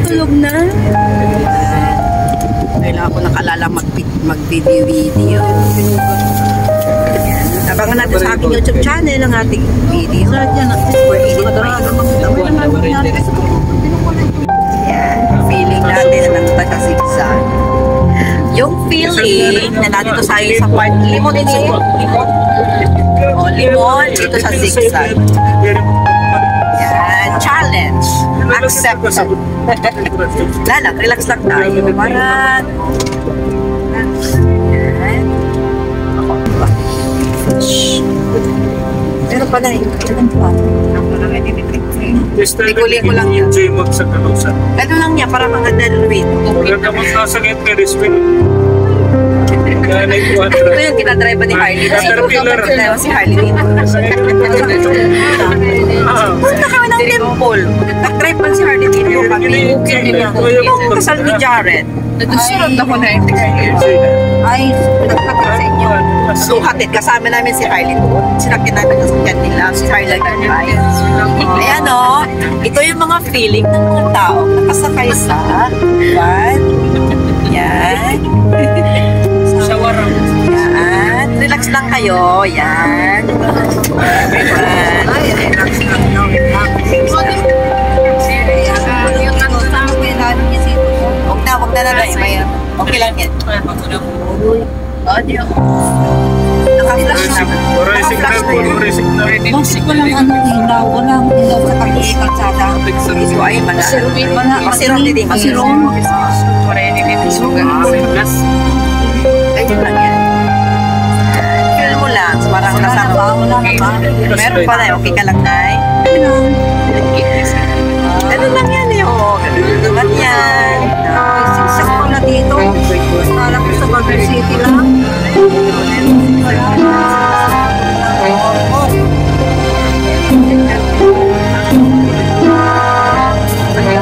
Tulog na. Kailangan ko nakalala mag-video. Abangan natin sa aking YouTube channel ang ating video. Yan. Feeling natin na nagtagasigsag. Yung feeling na nandito sa part limon ini. O, limon dito sa zigzag. Yan. Challenge. Accepted. Lalang, relax lang tayo. Parang pero pa na Ikuling ko lang yan. Ano lang niya, para mga dalwin. Huwag ka magkasakit ka respect. Ito yung kinadrive ni Harley. Kinadrive si Harley dito. Punta kami ng temple. Nag-drive pa si Harley dito kami. Yung kasal ni Jared. Nagsusunod ako na yung ay, nagpatid sa inyo. Suhatid, kasama namin si Harley doon. Sinakit namin sa kanila. Si Harley nag-drive. Ayan o, ito yung mga feeling ng mga tao nakasakay sa van. Yan. Yan. Relax lang kayo. Yan. Yan. Ay, relax lang. Huwag na na. Okay lang yan. Audio. Naka-flash na. Naka-flash na. Masik ko lang ilaw. Walang ilaw sa kalsada. Ito ay masirong din. Masirong. Ayun lang yan. Feel mo lang. Parang nasama. Meron pa na. Okay ka lang, Nay? Ganun lang yan eh. Ganun naman yan. Sisak ko na dito. Alam ko sa Baguio City lang.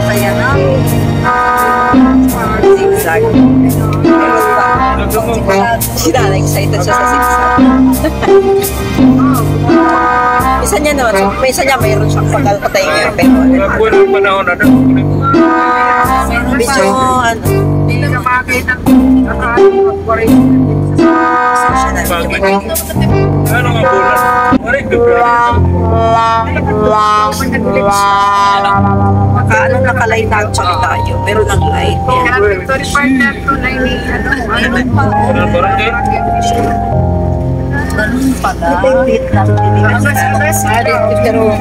Kaya na. Zigzag. Sila na-excited siya sa zigzag. Isa niya mayroon siyang patay niya. Pero panahon na doon. Medyo hindi na makakita. Ano nga Makaano nakalight out tayo. Meron ng light. Victory partner to na ini. Ano pa? Ganun pala.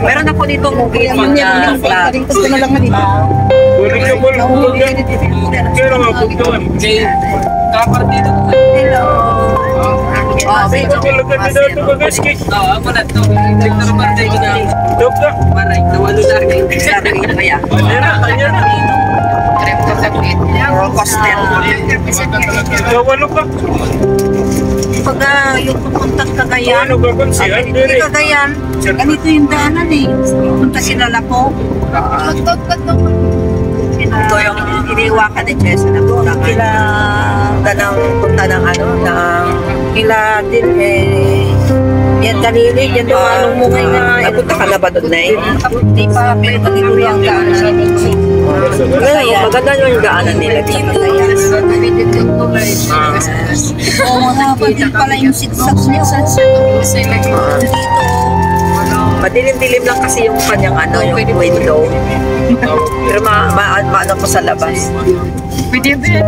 Meron ako dito movie na vlog. Gusto na lang dito. Kaya nga doon. Kapar dito. Hello. Ako na to. Victory partner ko na. Dokta. Maray, nawalo na rin. Kaya. Roller coaster. Nawalo ka. Pagka yung pupuntang Cagayan, Hindi Cagayan, ganito yung daanan eh. Punta sila Lapo. Ito yung iniwakan ni Jessa na punta kila punta ng kila din eh. Yan kanili, yan yung anong mungay na punta ka na ba doon na eh? Hindi pa, pero ganito yung daanan. Maganda yung daanan nila dito. Oo, mahaba din pala yung zigzag niya. Dito. Madilim-dilim lang kasi yung kanyang yung window. Pero maano po sa labas. Pwede ba yan?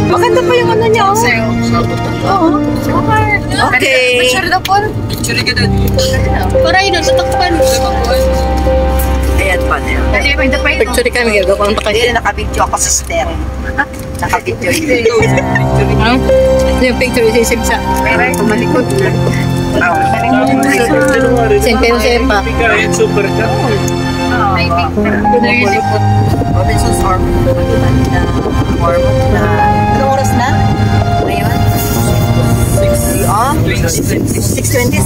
Maganda pa yung ano niya. Oo. Okay. Picture na po. Picture ka na. Para yun, tatakpan. Ayan pa niya. Picture ka na. Gagawin pa Hindi, naka-video ako sa stereo. Naka-video yun. Yung picture yung sisip sa malikot. Siyempre yung sepa. Super ka. Robinson's Arm. Anong oras na? Ngayon? 6:26.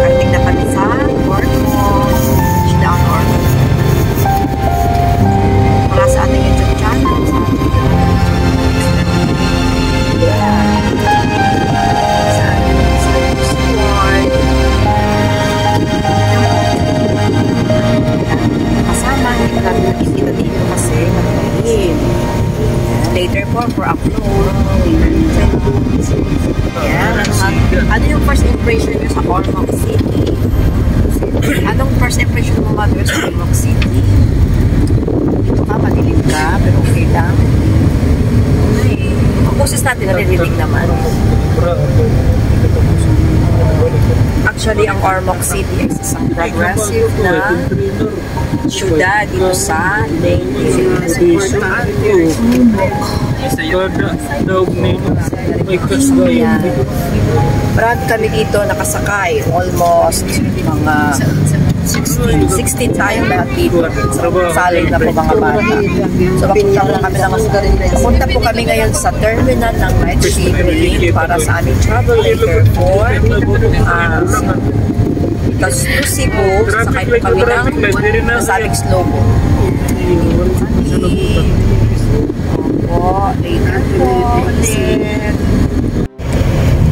Karting na kami sa Ormond. Down Ormond. Para sa ating YouTube channel. Sa ating support. naririnig naman. Actually, ang Ormoc City ay isang progressive na syudad dito sa Leyte. Ayan. Marami kami dito nakasakay. Almost mga 16 tayong lahat dito. Solid na po mga bata. So, papunta po kami ngayon sa terminal ng Night Shipping para sa aming travel later for Cebu. Sakay po kami ng Masabing Slow boat. Later po.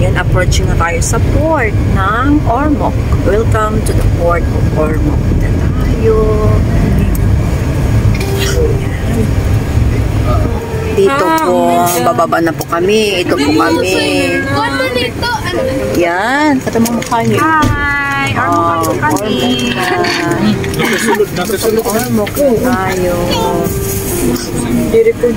Yan, approaching na tayo sa port ng Ormoc. Welcome to the port of Ormoc. Na tayo. Dito po, bababa na po kami. Ito po kami. Yan, kata mo mukha niyo. Hi! Ormoc po kami. Ormoc po tayo. Beautiful.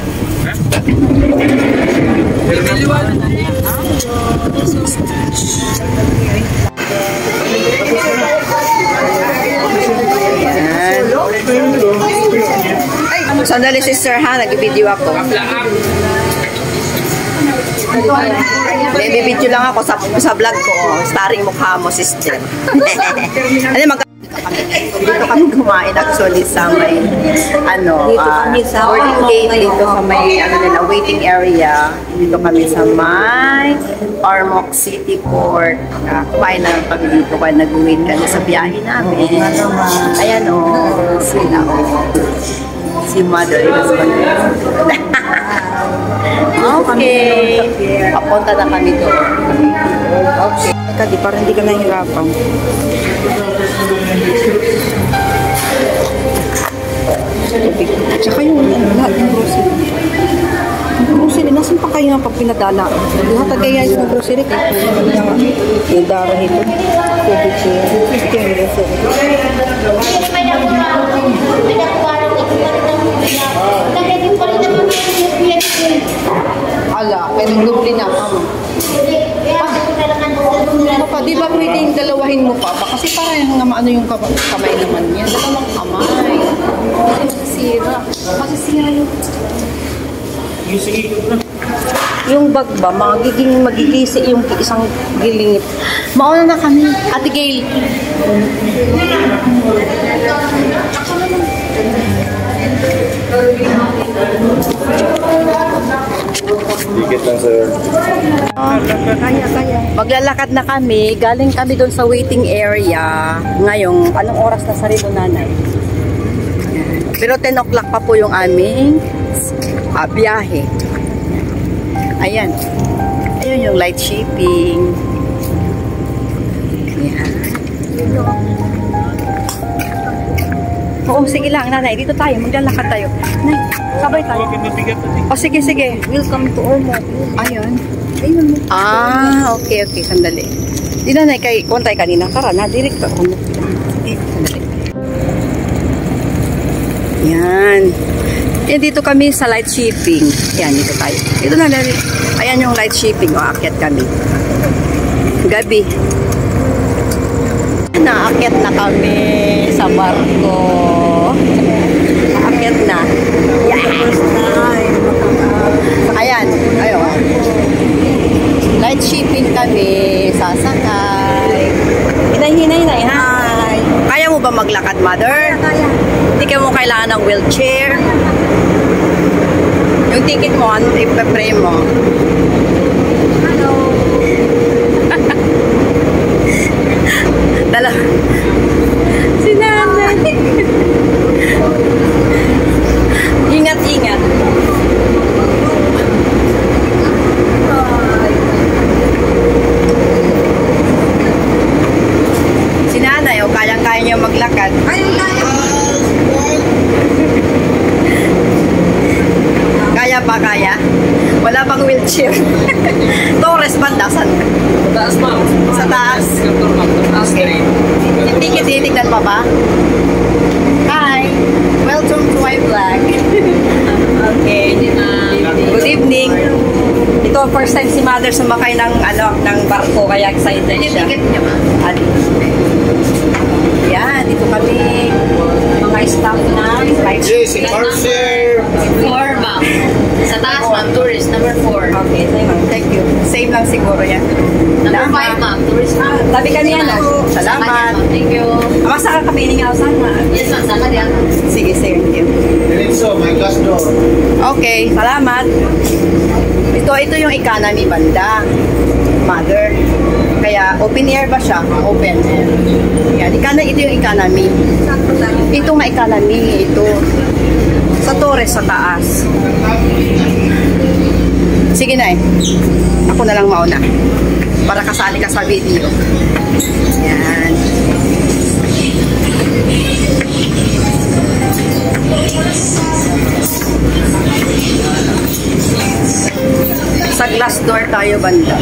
Sandali sister ha, nag-video ako. Bibidyo lang ako sa vlog ko. Starring mukha mo sister. Dito kami kumain actually sa may boarding gate dito sa may waiting area. Dito kami sa may Ormoc City Port. Kumain na kami dito kaya nag-wait kami sa biyahe namin. Ayan sila si mother is okay. Papunta na kami doon. Okay. Di parang hindi ka nahihirapan. Tsaka yung lahat ng grocery. Grocery, nasan pa kayo pag pinadala? Lahat ang kaya yung grocery kayo. Yung darah ito. Covid siya. Ito yung grocery. Ala, kaya nag-dupli na. Papa, di ba pwedeng dalawahin mo pa? Kasi parang ano yung kamay naman niya. Dalawang kamay. Masisira. Masisira yung bag ba, magigisi yung isang gilingit. Mauna na kami. Ate Gail. Dikit lang sir. Maglalakad na kami. Galing kami doon sa waiting area. Ngayon, anong oras na sa rin nanay? Pero 10 o'clock pa po yung aming biyahe. Ayan. Ayun yung light shipping. Ayan. Oo, sige lang, nanay. Dito tayo. Maglalakad tayo. Nay, sabay tayo. O, sige, sige. Welcome to Ormoc. Ayun. Ayun. Okay. Sandali. Di nanay, kuwan tayo kanina. Tara, na-direct ka. Sige, sandali. Yan. Yan, dito kami sa light shipping. Yan, dito tayo. Dito na, ayan yung light shipping. O, aakyat kami. Gabi. Naakyat na kami sa barko. Aakyat na. Yes! Ayan. Ayun. Light shipping kami. Sasakay. Hinay. Hi! Kaya mo ba maglakad, mother? Kaya. Hindi ka mo kailangan ng wheelchair. Yung ticket mo, ano ipapray mo? Hello! Dala. Si nanay. Ingat. Si nanay, kayang-kaya niya maglakad. Kaya pa kaya? Wala pang wheelchair. Torres banda, saan? Taas ma'am. Sa taas? Okay. Hindi titignan pa ba? Hi! Welcome to my vlog. Okay. Good evening. Ito first mother sumakay ng ng barko kaya excited siya. Ticket niya ma. Yan, dito kami mga staff na Yes, in Marcer. 4 ma'am. Sa taas ma'am, tourist number 4. Okay, thank you. Same lang siguro yan. Number 5 ma'am, tourist ma'am. Tabi kaniya no. Salamat. Thank you. Masa ka kami nga sama. Yes ma'am, saka diyan. Sige, thank you. So, my glass door. Okay, salamat. Ito yung economy banda. Mother. Kaya open air ba siya? Open air. Yan, ito yung economy. Ito nga economy, ito. Sa Torres, sa taas. Sige na ako na lang mauna. Para kasali ka sa video. Yan. Sa glass door tayo banda.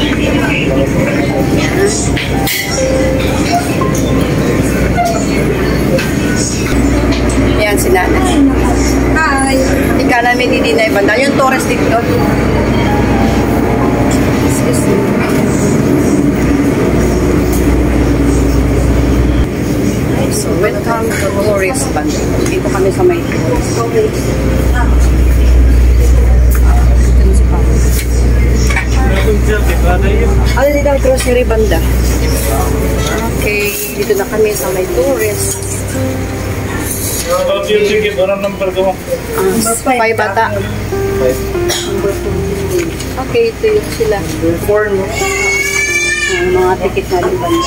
Yan si nanay. Hi. Ika namin di dinay banda. Yung Torres dito. Excuse me. So, welcome to Torres banda. Dito kami sa may ano dito ang grocery banda? Okay, dito na kami sa may tourist. Sige, orang number ko. 5 bata. Okay, ito yung sila. Mga ticket na rin banda.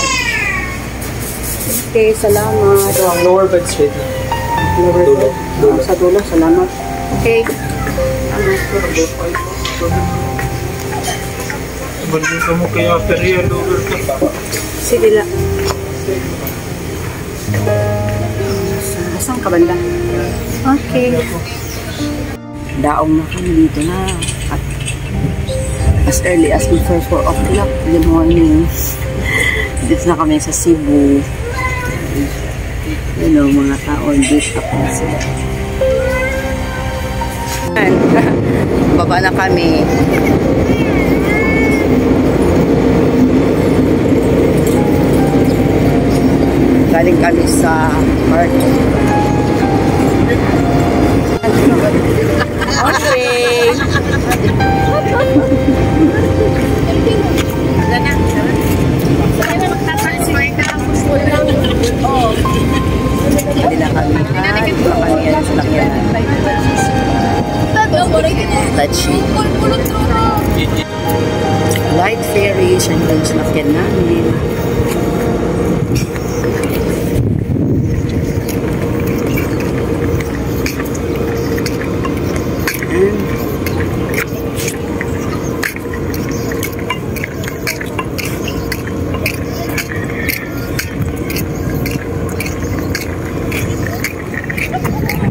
Okay, salamat. Ito ang lower bed street. Lower bed. Sa dulo, salamat. Okay. Balik mo kaya periya lower ka. Sige lang. Saan ka banda? Okay. Daong na kami dito na. At as early as before 4 o'clock in the morning. Dito na kami sa Cebu. You know, mga tao dito na sila. Baba na kami. Galing kami sa park. Okay. Hindi na kami. Hindi na kami yan sa lakyan. Tachi. Light ferry. Siya yung sa lakyan namin.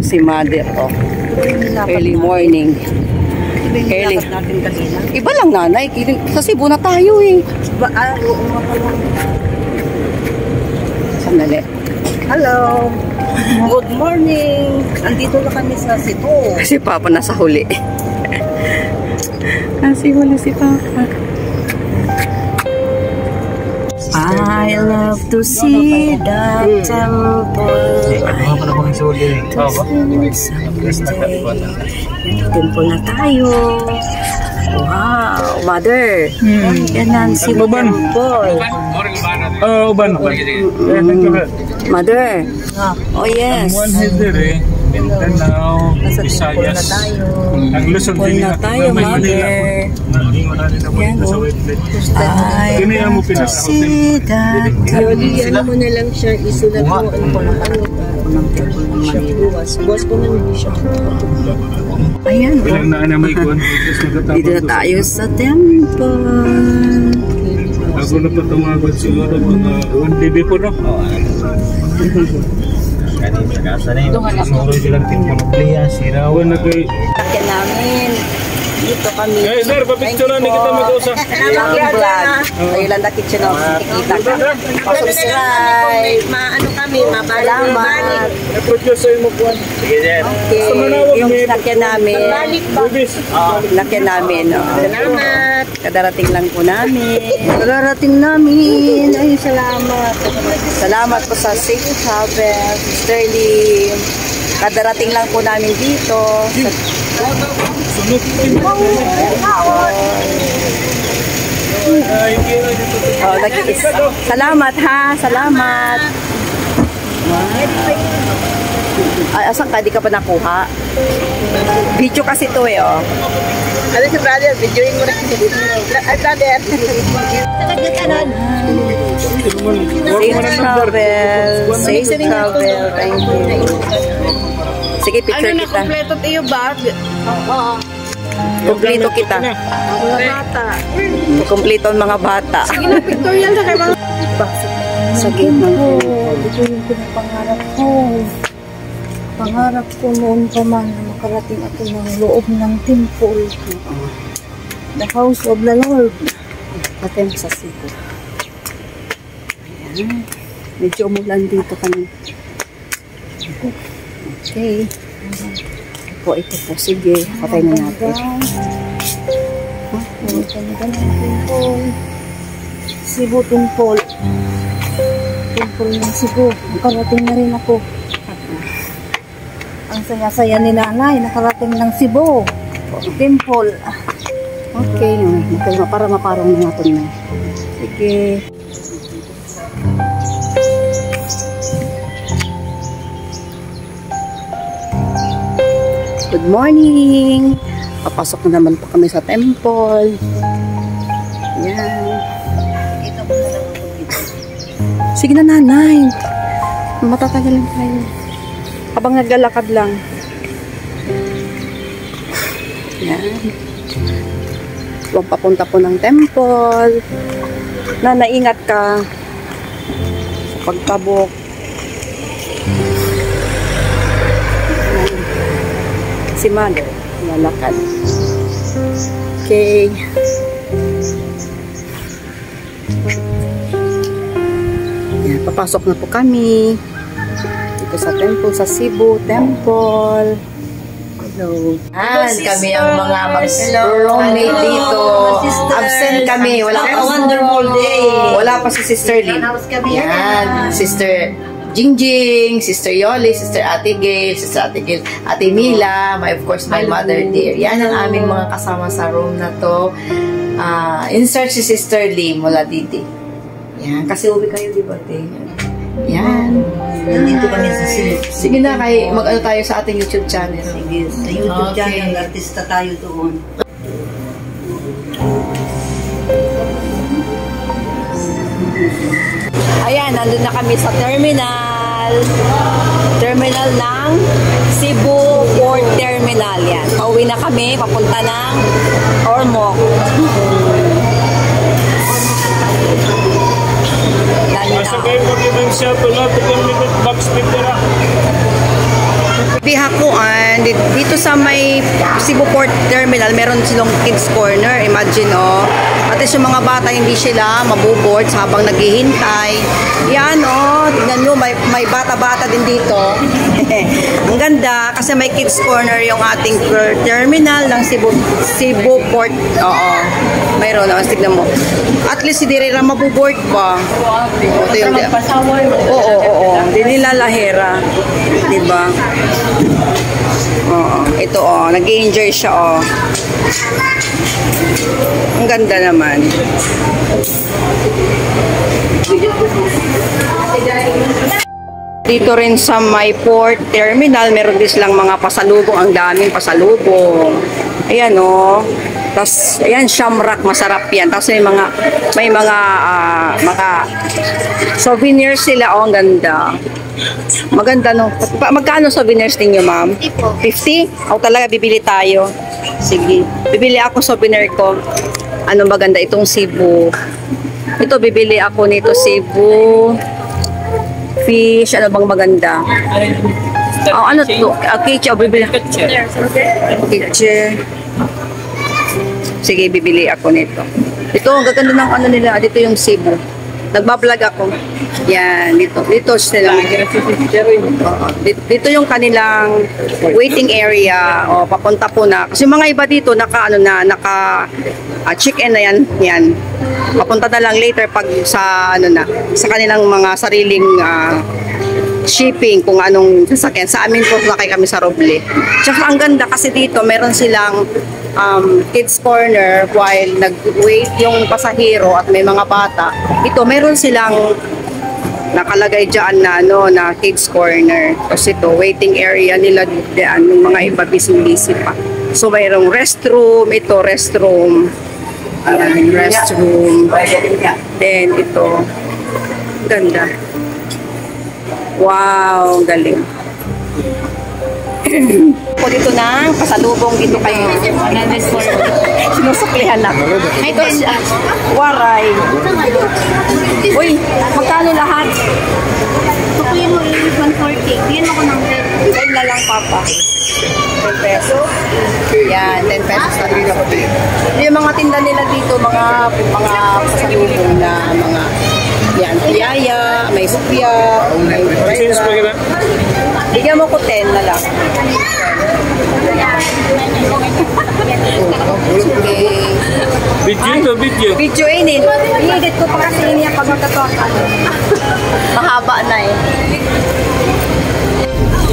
Si mother, oh. Early morning. Early. Iba lang nanay. Sa Cebu na tayo eh. Sandali. Hello. Good morning. Andito na kami sa Cebu. Si Papa nasa huli. Nasa huli si Papa. I love to see the temple. Ano pa na pang isuli? Temple na tayo. Wow, mother. Yan ang Cebu temple. Oh, uban. Mother. Oh yes. One head there. Mindanao, Visayas. Ang Luzon Temple na tayo, mother. Yan o. I love to see that temple. Ano mo na lang siya, isulat mo, ano po lang ano. Siya buwas. Buwas ko na hindi siya. Ayan o. Bilang na may kuwan. Dito na tayo sa temple. Ako na pa tumagod siguro mga 1 day before, no? Siguro silang tingpanopliya, siraw. Ako na kay... Takyan namin. Dito kami. Eh, sir, papicturean ni kita mag-usap. Yung vlog. Ayolanda Kitchen of Kikita ka. Subscribe. Maano kami, mabalik. Salamat. I-produce mo kuwan. Sige, sir. Okay. Yung nakyan namin. Balik ba? Nakyan namin. Salamat. salamat. Kadarating lang po namin. Kararating namin. Ay, salamat. Salamat po sa safe travel, Sister Lee. Kadarating lang po namin dito. Salamat ha, salamat. Ay, asan ka? Di ka pa nakuha? Video kasi to eh, oh. Ano si brother? Videoin mo na. Ay, brother. Safe travel. Safe travel. Thank you. Sige, picture kita. Kompleto tayo bag. Kumplito kita. Mga bata. Kumplito ang mga bata. Sige na, pictorial na kayo mga. Sige, Ito yung pinapangarap ko. Pangarap ko noon pa man na makarating ako ng loob ng temple. The house of the Lord. Patem sa Cebu. Ayan. Medyo umulan dito kami. Okay. Ito po. Sige, patay na natin. Ang ganda ng temple. Cebu temple. Temple ng Cebu. Nakarating na rin ako. Ang saya-saya ni nanay. Nakarating ng Cebu. Temple. Okay. Para maparong na natin na. Sige. Good morning! Papasok na naman po kami sa temple. Yan. Sige na, nanay. Matatagal lang tayo. Habang naglalakad lang. Yan. Huwag papunta po ng temple. Ingat ka sa pagtabok. Si mother, lalakad. Okay. Yan, papasok na po kami. Dito sa temple, sa Cebu Temple. Hello. Kami ang mga roommate dito. Absent kami. Wala pa. Wonderful day. Wala pa si Sister Lee. Yan. Sister Jingjing, Sister Yoli, Sister Ate Gail, Ate Mila, of course, my mother dear. Yan ang aming mga kasama sa room na to. Insert si Sister Lee mula dito. Yan. Kasi uwi kayo, di ba? Yan. Nandito kami sa Cebu. Sige na, mag-ano tayo sa ating YouTube channel. Sige, sa YouTube channel, artista tayo doon. Ayan, nandun na kami sa terminal. Terminal ng Cebu Port Terminal. Yan. Pauwi na kami, papunta ng Ormoc. Asa kayo mag-ibang siya pala, tukang minute box titira. Bihakuan, dito sa may Cebu Port Terminal, meron silang kids corner. Imagine, oh. At least yung mga bata, hindi sila mabuboard habang naghihintay. Yan, oh. Tignan nyo, may bata-bata din dito. Ang ganda, kasi may kids corner yung ating terminal ng Cebu Port. Oo. Mayroon, oh. Tignan mo. At least hindi rin mabuboard pa. Ito yung... Oo. Hindi nila lahera. Diba? Oo. Ito, oh. Nag-enjoy siya, oh. Ang ganda naman. Dito rin sa may port terminal, meron din silang mga pasalubong. Ang daming pasalubong. Ayan, oh. Tapos, ayan, shamrock, masarap yan. Tapos may mga souvenirs sila. Oh, ang ganda. Maganda, no? Magkano souvenirs ninyo, ma'am? 50? O talaga, bibili tayo. Sige. Bibili ako souvenir ko. Ano maganda? Itong Cebu. Ito, bibili ako nito, Cebu fish. Ano bang maganda? Oh, ano to? Kitche. Bibili. Kitche. Sige, bibili ako nito. Ito, ang gaganda ng ano nila. Dito yung Cebu. Nagbablog ako. Yan, dito sila. Dito yung kanilang waiting area. O, papunta po na. Kasi mga iba dito, naka check-in na yan. Papunta na lang later pag sa, sa kanilang mga sariling shipping kung anong sasakyan. Sa amin po, sakay kami sa Roble. Tsaka ang ganda kasi dito, meron silang kids corner while nag-wait yung pasahero at may mga bata. Ito, meron silang nakalagay dyan na, na kids corner. Kasi ito, waiting area nila dyan, yung mga iba busy pa. So, mayroong restroom, ito, restroom. Ayan, restroom. Then, ito, ganda. Wow, galing. Po dito na, pasalubong dito kayo. Sinusuklihan na. Ito, waray. Uy, magkano lahat? Tukuyin mo yung 140. Bigyan mo ko ng 10. 10 na lang, Papa. 10 pesos. Yan, 10 pesos na dito. Yung mga tinda nila dito, mga pasalubong na mga yan, piyaya, may supya, may restaurant. Bigyan mo ko 10 na lang. Okay. Video. Video ini. I-edit ko pa kasi niya pag magkatuwa ka. Mahaba na eh.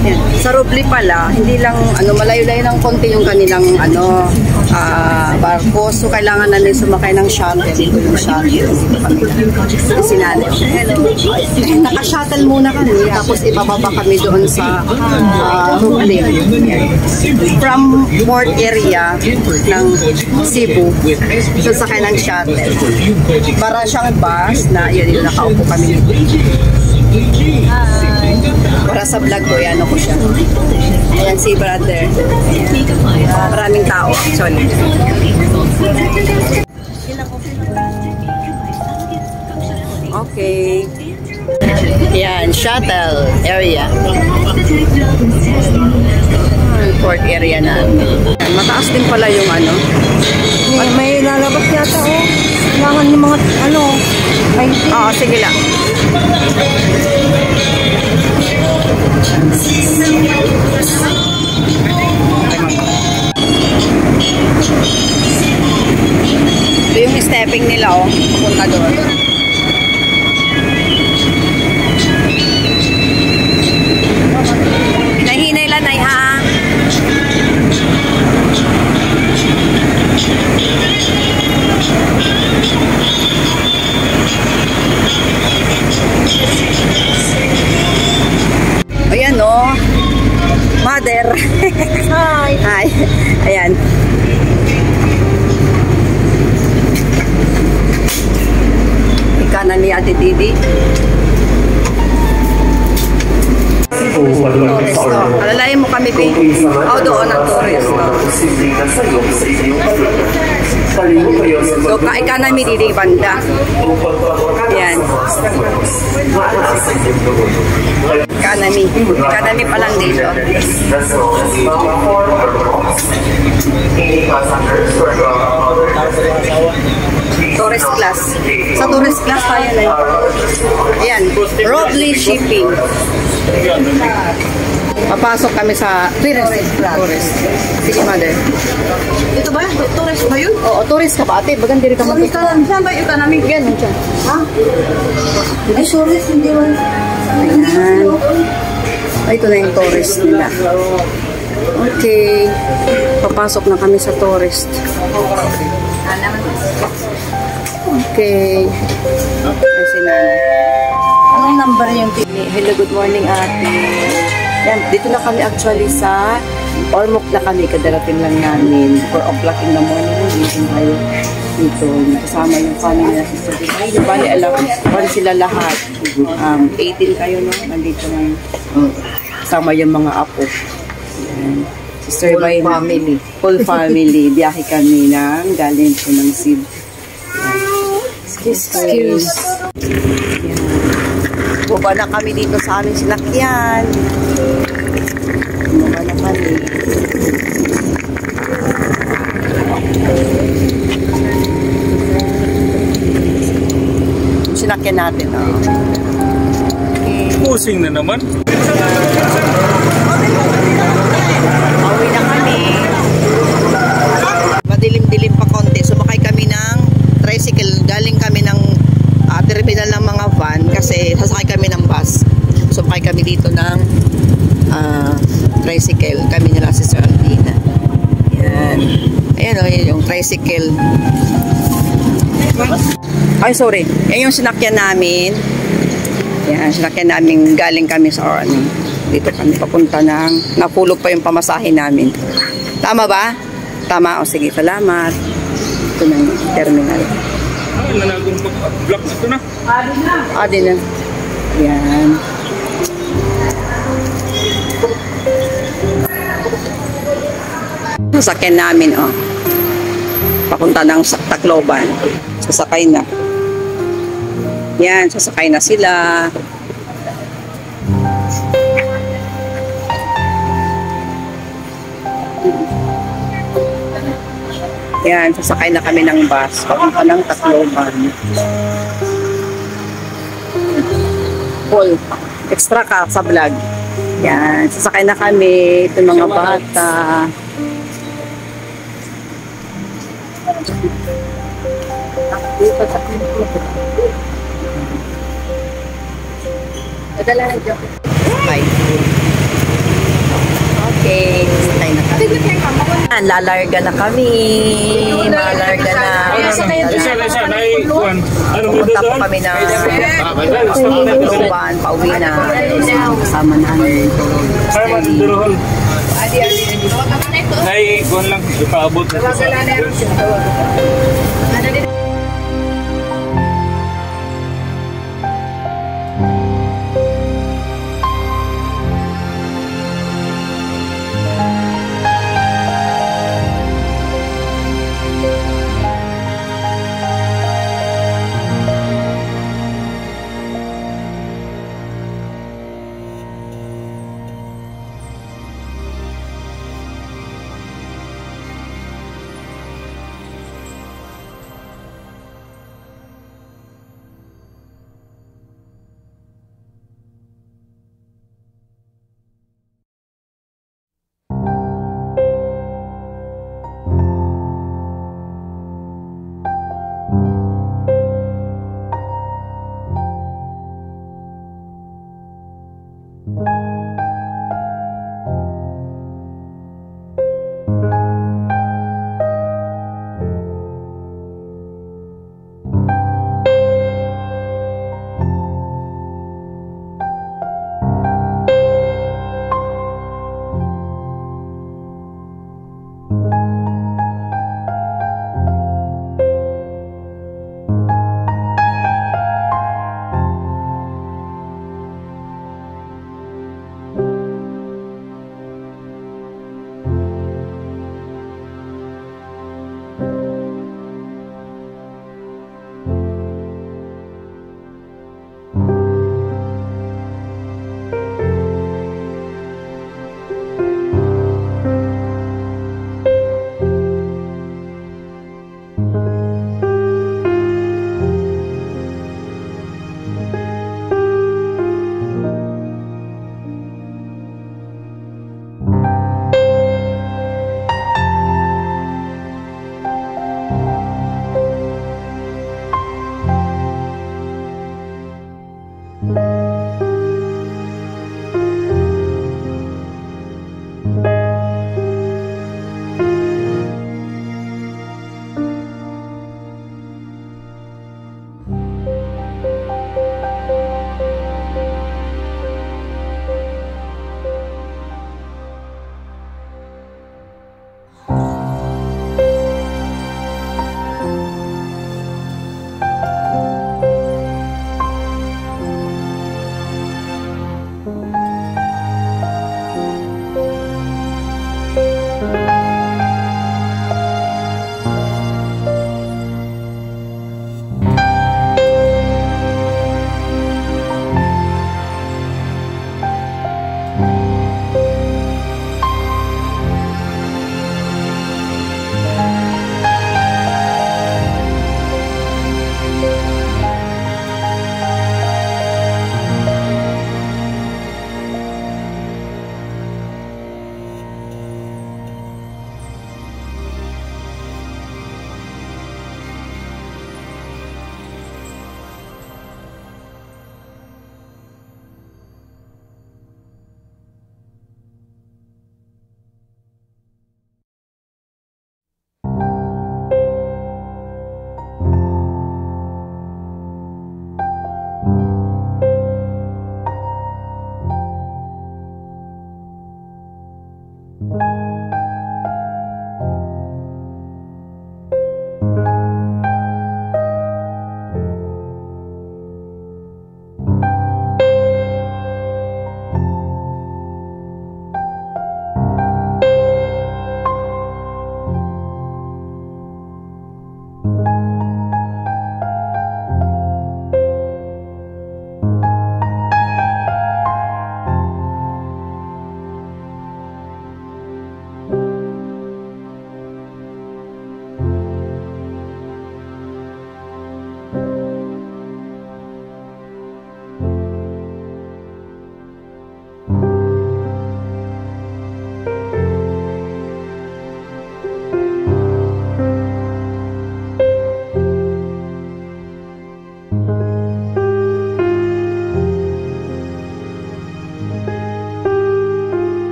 Yan. Sa Roble pala, hindi lang malayo-layo ng konti yung kanilang barko. So kailangan na nila sumakay ng shuttle. Dito yung shuttle. Dito kami sinali. Naka-shuttle muna kami. Tapos ibababa kami doon sa Roble. From port area ng Cebu. Sasakay ng shuttle. Para siyang bus na yun yung nakaupo kami. Para sa vlog ko, yan ako siya. Ayan si brother. Maraming tao actually. Okay. Yan, shuttle area. Port area na. Mataas din pala yung May lalabas yata kailangan yung mga Oo, sige lang. Ito yung stepping nila, papunta doon. Hinahinay lang, Nay, ha? Ayan, Mother. Hi. Hi. Ayan. Ika na ni Ate Didi. Tourist. Alalayan mo kami, babe. Doon ang tourist. So, ika na mi Didi banda. Ayan. Economy pa lang dito. Tourist class. Sa tourist class tayo na yun. Ayan, Roble Shipping. Papasok kami sa tourist class. Sige, Mother. Ito ba? Tourist ba yun? Oo, tourist ka ba, ate? Bagan diri ka mag- Saan ba yung economy? Ganun siya. Ha? Ay, tourist, hindi ba? Ayan. Ito na yung tourist nila. Okay. Papasok na kami sa tourist. Okay. Kasi na. Anong number yung pili? Hello, good morning, ate. Yan, dito na kami actually sa Ormoc na kami. Kadarating lang namin. 4 o'clock in the morning. Dito tayo. Dito. Kasama yung family na sister. Ay, bali alam. One sila lahat. 18 kayo, no? Nandito na. Kasama yung mga apo. Yan. Sister by family. Full family. Biyahe kami ng galing po ng Cebu. Excuse. Baba na kami dito sa aming sinakyan. Baba na kami. Sinakyan natin. Oh. Pusing na naman. Pauwi na kami. Madilim-dilim pa konti. Sumakay kami ng tricycle. Galing kami ng terminal ng mga van kasi sasakay kami ng bus. Sumakay kami dito ng tricycle. Kami nila si Sir Aldina. Yan. Ayan o, yung tricycle. Ay, sorry. Yan yung sinakyan namin. Yan, sinakyan namin. Galing kami sa dito kami papunta ng napulog pa yung pamasahe namin. Tama ba? Tama. O sige, salamat. Ito na yung terminal. Ay, nanagong block na ito na. Adi na. Yan. Sasakyan namin, oh. Papunta ng Tacloban. Sasakay na. Yan, sasakay na sila. Yan, sasakay na kami ng bus. Papunta ng Tacloban. Paul, extra ka sa vlog. Yan, sasakay na kami. Ito mga bata. Okay. Okay, sakay na kami. Lalarga na kami. Malarga na. Isa, ay, kuwan. Ano mo Punta po doon? kami na Tacloban, pauwi na. Kasama namin. Ay, duruhon. Ay, kuwan lang. Ipaabot na sa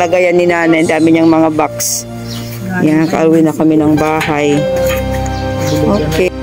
lagayan ni nanay. Ang dami niyang mga box. Yan, kauwi na kami ng bahay. Okay.